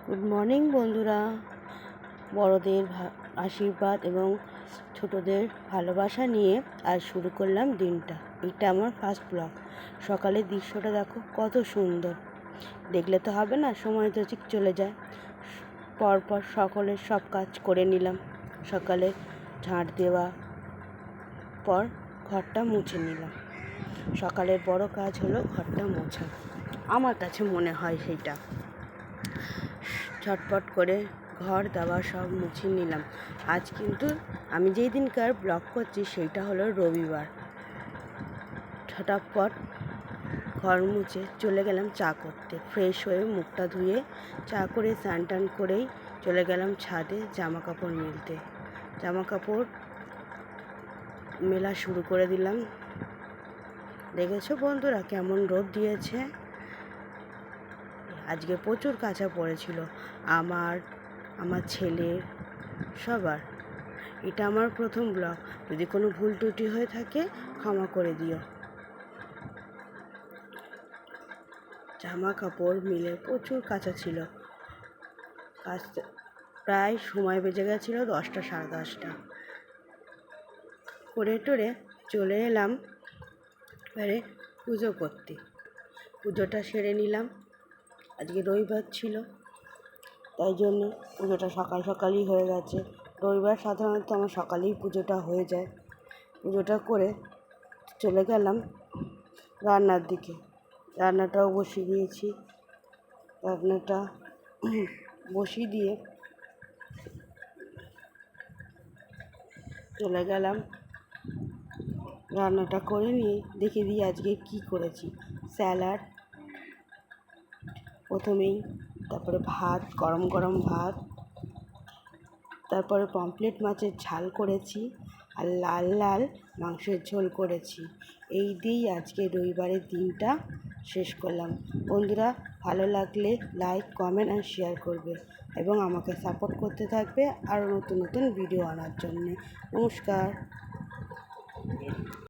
Good morning বন্ধুরা। বড়দের আশীর্বাদ এবং ছোটদের ভালোবাসা নিয়ে আজ শুরু করলাম দিনটা। এটা আমার ফার্স্ট ব্লগ। সকালের দৃশ্যটা দেখো কত সুন্দর, দেখলে তো হবে না, সময় তো ঠিক চলে যায়। পরপর সকলের সব কাজ করে নিলাম। সকালে ঝাঁট দেওয়া পর ঘরটা মুছে নিলাম। সকালের বড় কাজ হলো ঘরটা মোছা, আমার কাছে মনে হয় সেইটা। ঝটপট করে ঘর দাওয়া সব মুছে নিলাম। আজ কিন্তু আমি যেই দিনকার ব্লগ করছি সেইটা হলো রবিবার। ঝটপট ঘর মুছে চলে গেলাম চা করতে। ফ্রেশ হয়ে মুখটা ধুয়ে চা করে স্নান টান করেই চলে গেলাম ছাদে জামা কাপড় মেলতে। জামা কাপড় মেলা শুরু করে দিলাম। দেখেছো বন্ধুরা কেমন রোদ দিয়েছে। আজকে প্রচুর কাঁচা পড়েছিল, আমার ছেলের, সবার। এটা আমার প্রথম ব্লগ, যদি কোনো ভুল ত্রুটি হয়ে থাকে ক্ষমা করে দিও। জামা কাপড় মিলে প্রচুর কাঁচা ছিল। কাচতে প্রায় সময় বেজে গেছিলো 10টা সাড়ে 10টা। করে টোরে চলে এলাম এবারে পুজো করতে। পুজোটা সেরে নিলাম। আজকে রবিবার ছিল, তাই জন্য পুজোটা সকাল সকালই হয়ে গেছে। রবিবার সাধারণত আমার সকালেই পুজোটা হয়ে যায়। পুজোটা করে চলে গেলাম রান্নার দিকে। রান্নাটাও বসিয়ে দিয়েছি। রান্নাটা বসিয়ে দিয়ে চলে গেলাম। রান্নাটা করে নিয়ে দেখে দিই আজকে কি করেছি। স্যালাড প্রথমেই, তারপরে ভাত, গরম গরম ভাত, তারপরে পমফ্রেট মাছের ঝাল করেছি, আর লাল লাল মাংসের ঝোল করেছি। এই দিয়েই আজকে রবিবারের দিনটা শেষ করলাম। বন্ধুরা, ভালো লাগলে লাইক, কমেন্ট আর শেয়ার করবে এবং আমাকে সাপোর্ট করতে থাকবে আরও নতুন নতুন ভিডিও আনার জন্যে। নমস্কার।